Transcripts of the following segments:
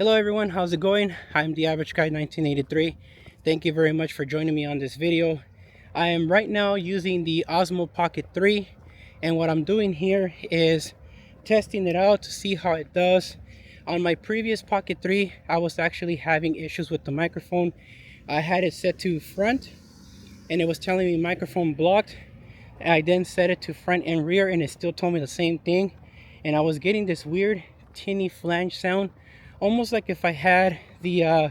Hello everyone, how's it going? I'm the average guy 1983. Thank you very much for joining me on this video. I am right now using the Osmo Pocket 3, and what I'm doing here is testing it out to see how it does. On my previous Pocket 3, I was actually having issues with the microphone. I had it set to front and it was telling me microphone blocked. I then set it to front and rear and it still told me the same thing, and I was getting this weird tinny flange sound, almost like if I had the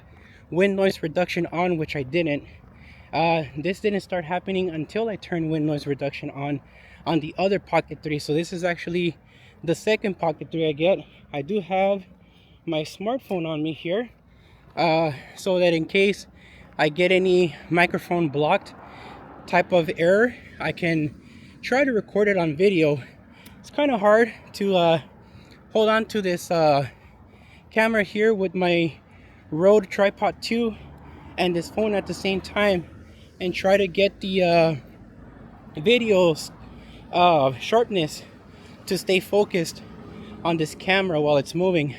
wind noise reduction on, which I didn't. This didn't start happening until I turned wind noise reduction on the other Pocket 3. So this is actually the second Pocket 3 I get. I do have my smartphone on me here, so that in case I get any microphone blocked type of error, I can try to record it on video. It's kind of hard to hold on to this camera here with my Rode Tripod 2 and this phone at the same time and try to get the video's sharpness to stay focused on this camera while it's moving.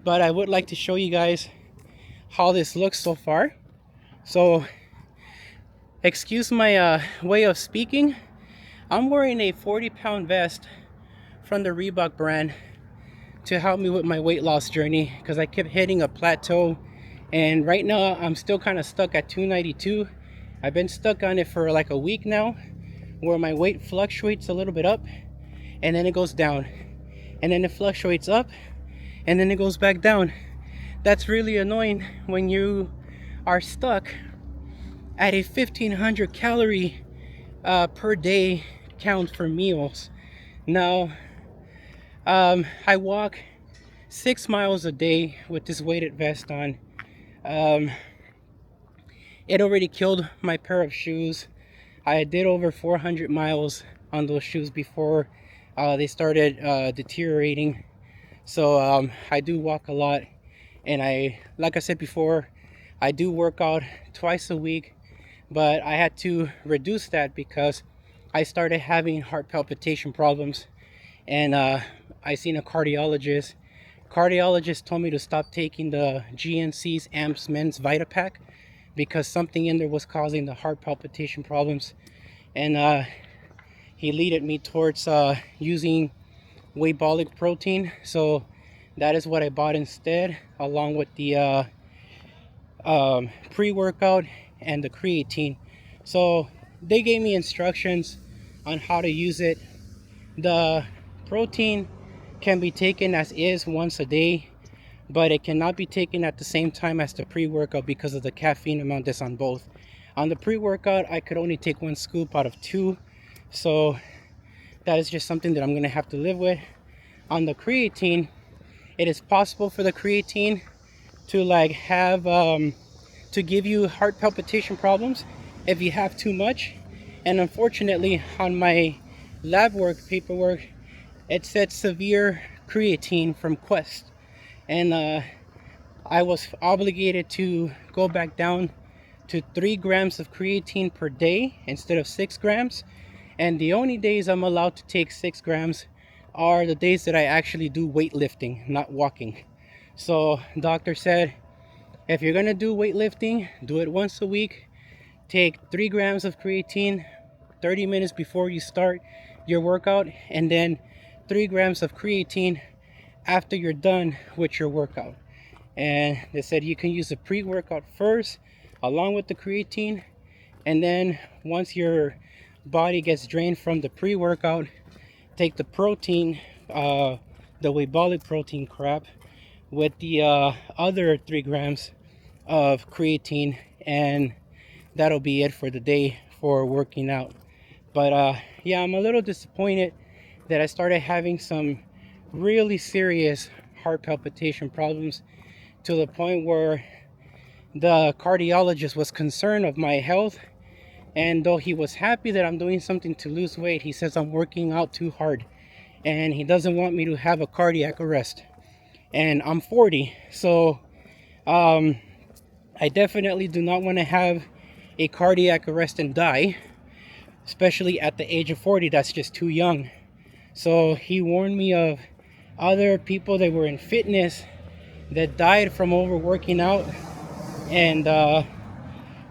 But I would like to show you guys how this looks so far. So excuse my way of speaking. I'm wearing a 40-pound vest from the Reebok brand to help me with my weight loss journey, because I kept hitting a plateau, and right now I'm still kind of stuck at 292. I've been stuck on it for like a week now, where my weight fluctuates a little bit up and then it goes down, and then it fluctuates up and then it goes back down. That's really annoying when you are stuck at a 1500 calorie per day count for meals. Now I walk 6 miles a day with this weighted vest on. It already killed my pair of shoes. I did over 400 miles on those shoes before they started deteriorating. So I do walk a lot, and like I said before, I do work out twice a week, but I had to reduce that because I started having heart palpitation problems, and I seen a cardiologist. Cardiologist told me to stop taking the GNC's Amps Men's Vita Pack because something in there was causing the heart palpitation problems, and he leaded me towards using Whey-Bolic protein. So that is what I bought instead, along with the pre-workout and the creatine. So they gave me instructions on how to use it. The protein can be taken as is once a day, but it cannot be taken at the same time as the pre-workout because of the caffeine amount that's on both. On the pre-workout, I could only take 1 scoop out of 2, so that is just something that I'm gonna have to live with. On the creatine, it is possible for the creatine to have to give you heart palpitation problems if you have too much. And unfortunately, on my lab work paperwork, it said severe creatine from Quest, and I was obligated to go back down to 3 grams of creatine per day instead of 6 grams. And the only days I'm allowed to take 6 grams are the days that I actually do weightlifting, not walking. So doctor said, if you're gonna do weightlifting, do it once a week. Take 3 grams of creatine 30 minutes before you start your workout, and then 3 grams of creatine after you're done with your workout. And they said you can use the pre-workout first along with the creatine, and then once your body gets drained from the pre-workout, take the protein, the Whey-Bolic protein crap, with the other 3 grams of creatine, and that'll be it for the day for working out. But yeah, I'm a little disappointed that I started having some really serious heart palpitation problems, to the point where the cardiologist was concerned of my health. And though he was happy that I'm doing something to lose weight, he says I'm working out too hard and he doesn't want me to have a cardiac arrest. And I'm 40, so I definitely do not want to have a cardiac arrest and die, especially at the age of 40. That's just too young. So he warned me of other people that were in fitness that died from overworking out, and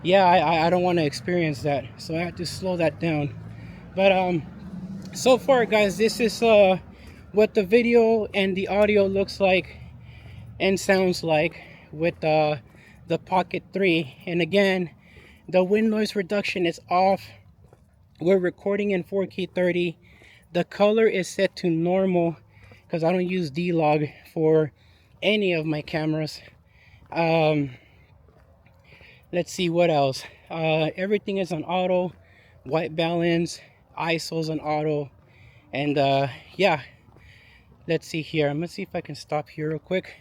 yeah, I don't want to experience that, so I have to slow that down. But so far, guys, this is what the video and the audio looks like and sounds like with the Pocket 3. And again, the wind noise reduction is off. We're recording in 4K 30. The color is set to normal because I don't use D-Log for any of my cameras. Let's see what else. Everything is on auto. White balance, ISO's on auto. And yeah, let's see here. I'm gonna see if I can stop here real quick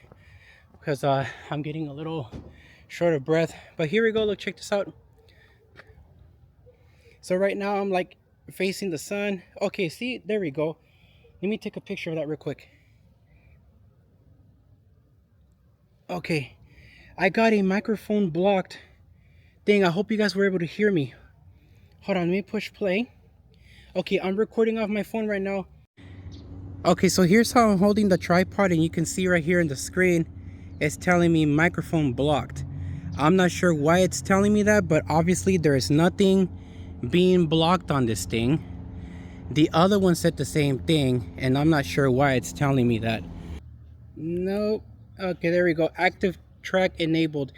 because I'm getting a little short of breath. But here we go. Look, check this out. So right now I'm like facing the sun. Okay, see, there we go. Let me take a picture of that real quick. Okay, I got a microphone blocked thing. I hope you guys were able to hear me. Hold on, let me push play. Okay, I'm recording off my phone right now. Okay, so here's how I'm holding the tripod, and you can see right here in the screen, it's telling me microphone blocked. I'm not sure why it's telling me that, but obviously there is nothing being blocked on this thing. The other one said the same thing, and I'm not sure why it's telling me that. Nope. Okay, there we go. Active track enabled.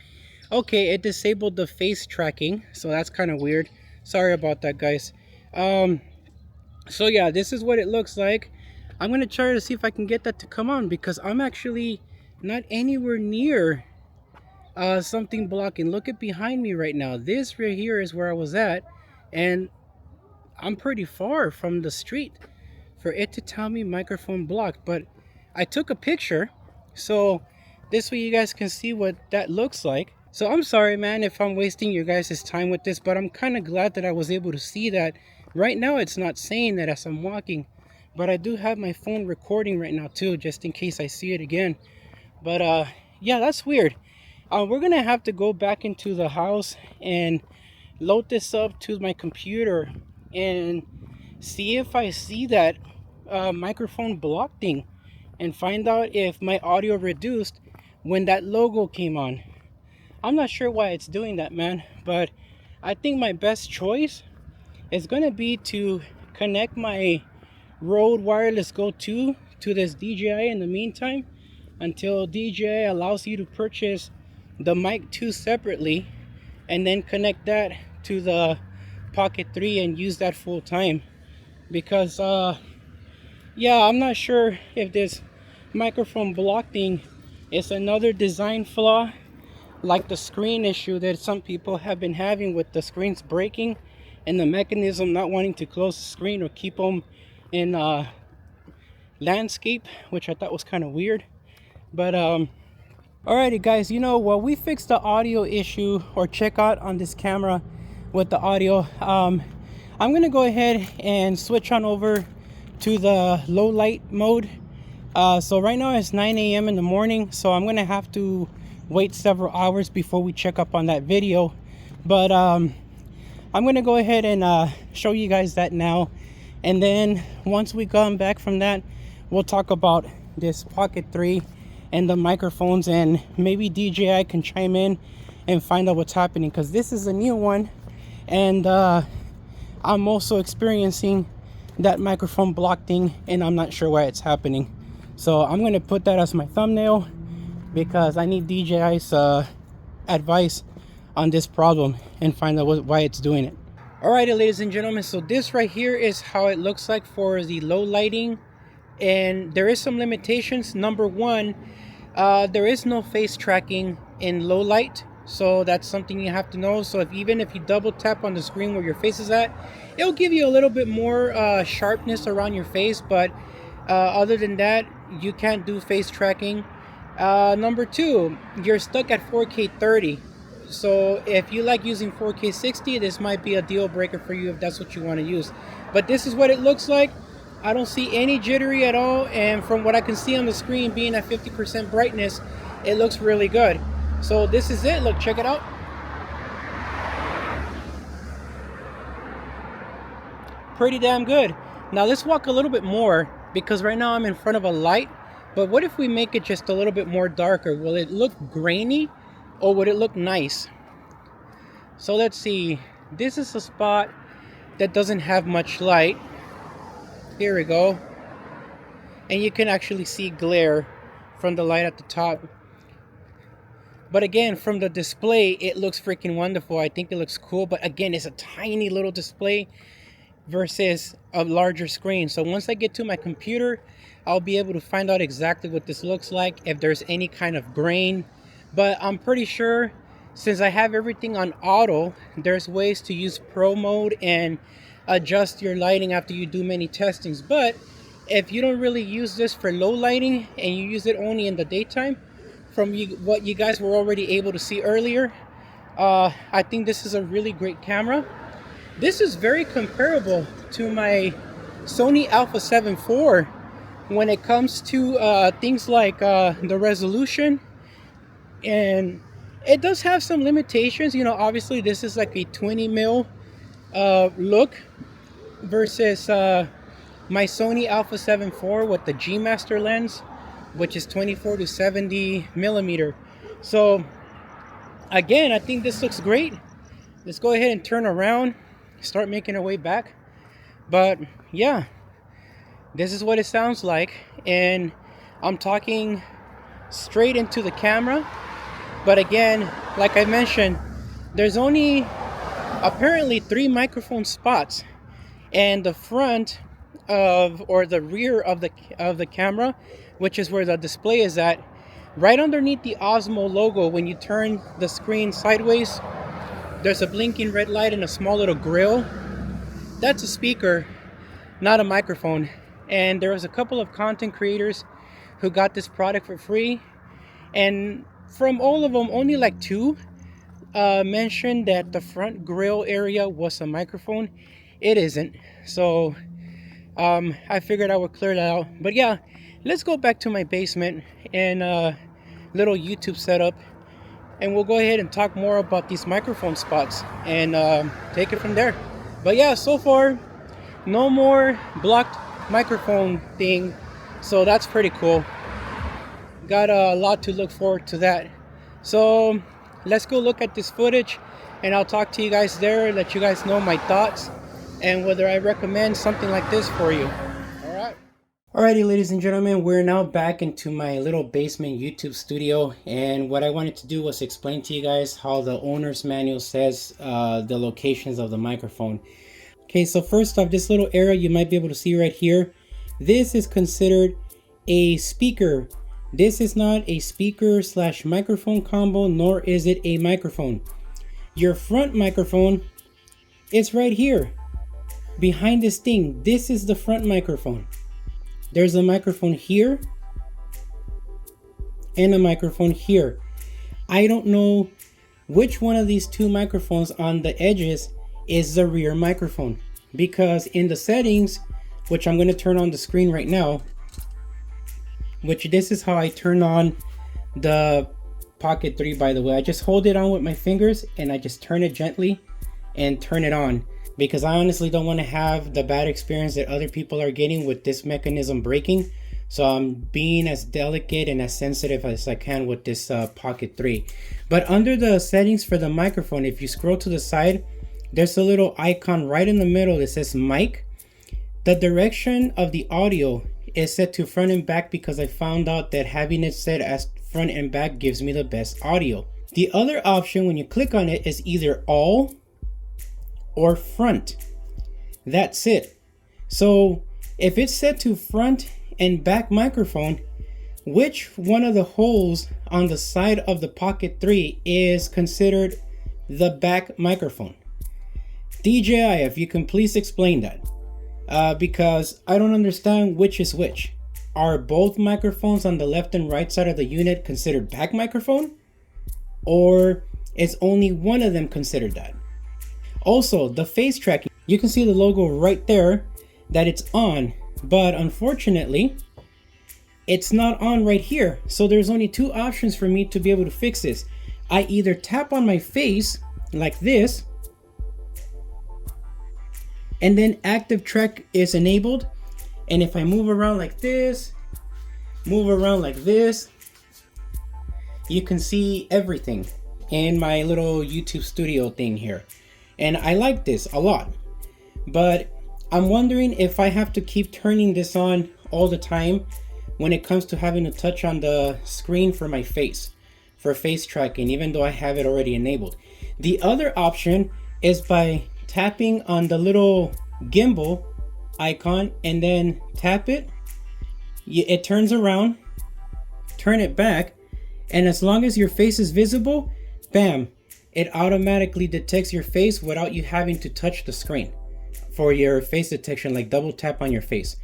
Okay, it disabled the face tracking, so that's kind of weird. Sorry about that, guys. So yeah, this is what it looks like. I'm gonna try to see if I can get that to come on, because I'm actually not anywhere near something blocking. Look at behind me right now. This right here is where I was at, and I'm pretty far from the street for it to tell me microphone blocked. But I took a picture, so this way you guys can see what that looks like. So I'm sorry, man, if I'm wasting your guys' time with this, but I'm kind of glad that I was able to see that. Right now it's not saying that as I'm walking, but I do have my phone recording right now too, just in case I see it again. But yeah, that's weird. We're gonna have to go back into the house and load this up to my computer and see if I see that microphone block thing, and find out if my audio reduced when that logo came on. I'm not sure why it's doing that, man, but I think my best choice is gonna be to connect my Rode Wireless Go 2 to this DJI in the meantime, until DJI allows you to purchase the mic 2 separately and then connect that to the Pocket 3 and use that full time. Because yeah, I'm not sure if this microphone block thing is another design flaw, like the screen issue that some people have been having with the screens breaking and the mechanism not wanting to close the screen or keep them in landscape, which I thought was kind of weird. But alrighty, guys, you know, while we fix the audio issue or check out on this camera with the audio, I'm gonna go ahead and switch on over to the low light mode. So right now it's 9 a.m. in the morning, so I'm gonna have to wait several hours before we check up on that video. But I'm gonna go ahead and show you guys that now, and then once we come back from that, we'll talk about this Pocket 3 and the microphones, and maybe DJI can chime in and find out what's happening, because this is a new one, and I'm also experiencing that microphone block thing, and I'm not sure why it's happening. So I'm gonna put that as my thumbnail, because I need DJI's advice on this problem and find out why it's doing it. Alrighty, ladies and gentlemen, so this right here is how it looks like for the low lighting, and there is some limitations. Number one, there is no face tracking in low light, so that's something you have to know. So even if you double tap on the screen where your face is at, it'll give you a little bit more sharpness around your face, but other than that, you can't do face tracking. Number two, you're stuck at 4K 30. So if you like using 4K 60, this might be a deal breaker for you if that's what you want to use. But this is what it looks like. I don't see any jittery at all, and from what I can see on the screen, being at 50% brightness, it looks really good. So this is it. Look, check it out. Pretty damn good. Now let's walk a little bit more, because right now I'm in front of a light, But what if we make it just a little bit more darker? Will it look grainy or would it look nice? So let's see. This is a spot that doesn't have much light. Here we go. And you can actually see glare from the light at the top. But again, from the display, it looks freaking wonderful. I think it looks cool. But again, it's a tiny little display versus a larger screen. So once I get to my computer, I'll be able to find out exactly what this looks like, if there's any kind of grain. But I'm pretty sure, since I have everything on auto, there's ways to use pro mode and adjust your lighting after you do many testings. But if you don't really use this for low lighting and you use it only in the daytime, from what you guys were already able to see earlier, I think this is a really great camera. This is very comparable to my Sony Alpha 7 IV when it comes to things like the resolution, and it does have some limitations. You know, obviously this is like a 20 mil look versus my Sony Alpha 7 IV with the G Master lens, which is 24 to 70 millimeter. So again, I think this looks great. Let's go ahead and turn around, start making our way back. But yeah, this is what it sounds like, and I'm talking straight into the camera. But again, like I mentioned, there's only apparently 3 microphone spots, and the front of, or the rear of the camera, which is where the display is at, right underneath the Osmo logo, when you turn the screen sideways, there's a blinking red light and a small little grill. That's a speaker, not a microphone. And there was a couple of content creators who got this product for free, and from all of them, only like 2 mentioned that the front grill area was a microphone. It isn't. So I figured I would clear that out. But yeah, let's go back to my basement and little YouTube setup, and we'll go ahead and talk more about these microphone spots and take it from there. But yeah, so far no more blocked microphone thing, so that's pretty cool. Got a lot to look forward to that. So let's go look at this footage, and I'll talk to you guys there, let you guys know my thoughts and whether I recommend something like this for you. Alrighty, ladies and gentlemen, we're now back into my little basement YouTube studio, and what I wanted to do was explain to you guys how the owner's manual says the locations of the microphone. Okay, so first off, this little area you might be able to see right here, this is considered a speaker. This is not a speaker slash microphone combo, nor is it a microphone. Your front microphone is right here behind this thing. This is the front microphone. There's a microphone here and a microphone here. I don't know which one of these 2 microphones on the edges is the rear microphone, because in the settings, which I'm going to turn on the screen right now, which this is how I turn on the Pocket 3, by the way. I just hold it on with my fingers and I just turn it gently and turn it on, because I honestly don't want to have the bad experience that other people are getting with this mechanism breaking. So I'm being as delicate and as sensitive as I can with this Pocket 3. But under the settings for the microphone, if you scroll to the side, there's a little icon right in the middle that says mic. The direction of the audio is set to front and back, because I found out that having it set as front and back gives me the best audio. The other option when you click on it is either all or front. That's it. So if it's set to front and back microphone, which one of the holes on the side of the Pocket 3 is considered the back microphone? DJI, if you can please explain that, because I don't understand which is which. Are both microphones on the left and right side of the unit considered back microphone, or is only one of them considered that? Also, the face tracking, you can see the logo right there that it's on, but unfortunately it's not on right here. So there's only 2 options for me to be able to fix this. I either tap on my face like this, and then active track is enabled, and if I move around like this, move around like this, you can see everything in my little YouTube studio thing here. And I like this a lot, but I'm wondering if I have to keep turning this on all the time when it comes to having to touch on the screen for my face, for face tracking, even though I have it already enabled. The other option is by tapping on the little gimbal icon and then tap it. It turns around, turn it back, and as long as your face is visible, bam, it automatically detects your face without you having to touch the screen for your face detection, like double tap on your face.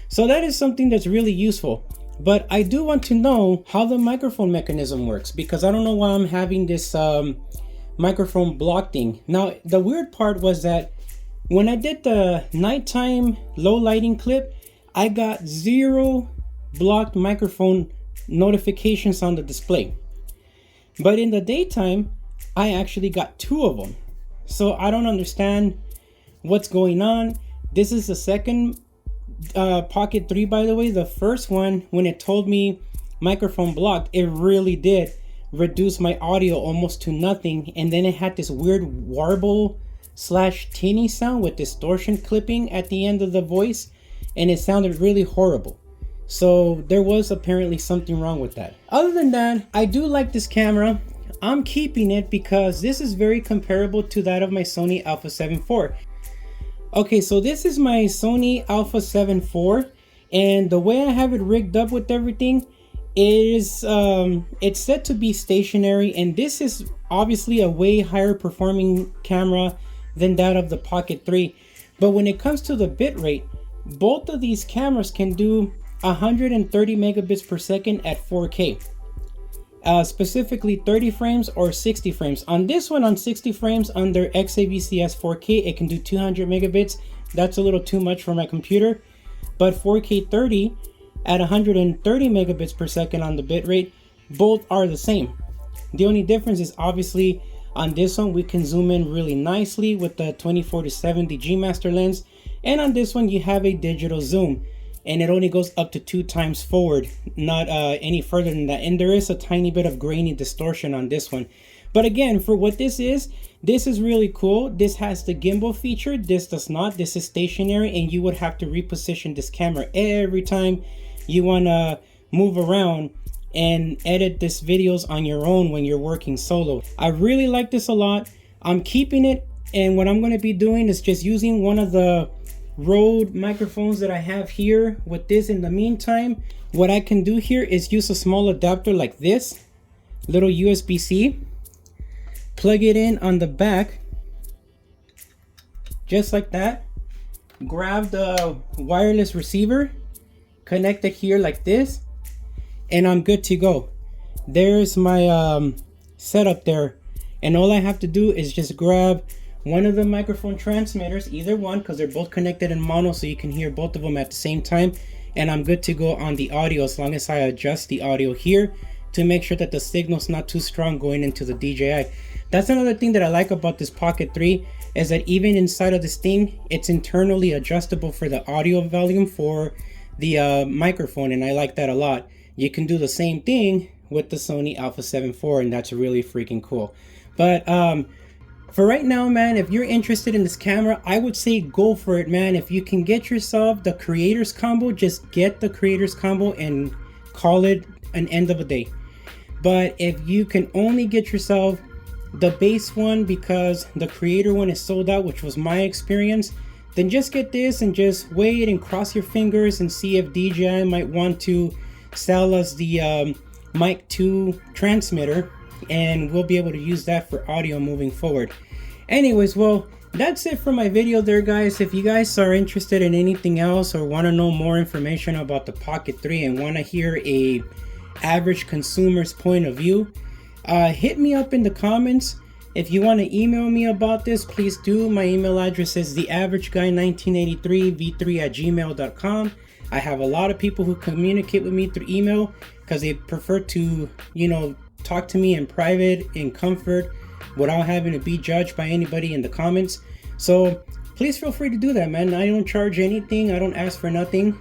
So that is something that's really useful. But I do want to know how the microphone mechanism works, because I don't know why I'm having this microphone block thing. Now, the weird part was that when I did the nighttime low lighting clip, I got 0 blocked microphone notifications on the display. But in the daytime, I actually got 2 of them. So I don't understand what's going on. This is the second Pocket 3, by the way. The first one, when it told me microphone blocked, it really did reduce my audio almost to nothing, and then it had this weird warble / tinny sound with distortion clipping at the end of the voice, and it sounded really horrible. So there was apparently something wrong with that. Other than that, I do like this camera. I'm keeping it because this is very comparable to that of my Sony Alpha 7 IV. Okay, so this is my Sony Alpha 7 IV, and the way I have it rigged up with everything is it's set to be stationary, and this is obviously a way higher performing camera than that of the Pocket 3. But when it comes to the bit rate, both of these cameras can do 130 megabits per second at 4K. Specifically 30 frames or 60 frames. On this one, on 60 frames under XAVCS 4K, it can do 200 megabits. That's a little too much for my computer. But 4K 30 at 130 megabits per second on the bit rate, both are the same. The only difference is obviously on this one we can zoom in really nicely with the 24-70 G Master lens, and on this one you have a digital zoom, and it only goes up to 2 times forward, not any further than that. And there is a tiny bit of grainy distortion on this one. But again, for what this is really cool. This has the gimbal feature. This does not. This is stationary, and you would have to reposition this camera every time you want to move around and edit this videos on your own when you're working solo. I really like this a lot. I'm keeping it, and what I'm going to be doing is just using one of the Rode microphones that I have here with this. In the meantime, what I can do here is use a small adapter like this, little USB-C, plug it in on the back just like that, grab the wireless receiver, connect it here like this, and I'm good to go. There's my setup there, and all I have to do is just grab one of the microphone transmitters, either one, because they're both connected in mono, so you can hear both of them at the same time, and I'm good to go on the audio as long as I adjust the audio here to make sure that the signal's not too strong going into the DJI. That's another thing that I like about this Pocket 3, is that even inside of this thing, it's internally adjustable for the audio volume for the microphone, and I like that a lot. You can do the same thing with the Sony Alpha 7 IV, and that's really freaking cool. But for right now, man, if you're interested in this camera, I would say go for it, man. If you can get yourself the creators combo, just get the creators combo and call it an end of a day. But if you can only get yourself the base one because the creator one is sold out, which was my experience, then just get this and just wait and cross your fingers and see if DJI might want to sell us the Mic 2 transmitter, and we'll be able to use that for audio moving forward. Anyways, well, that's it for my video there, guys. If you guys are interested in anything else or want to know more information about the Pocket 3 and want to hear a average consumer's point of view, hit me up in the comments. If you want to email me about this, please do. My email address is theaverageguy1983v3@gmail.com. I have a lot of people who communicate with me through email because they prefer to, talk to me in private, in comfort, without having to be judged by anybody in the comments. So please feel free to do that, man. I don't charge anything. I don't ask for nothing.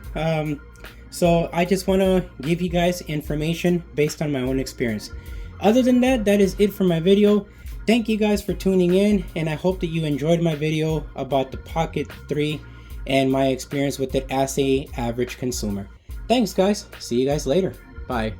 So I just want to give you guys information based on my own experience. Other than that, that is it for my video. Thank you guys for tuning in, and I hope that you enjoyed my video about the Pocket 3 and my experience with it as a average consumer. Thanks guys. See you guys later. Bye.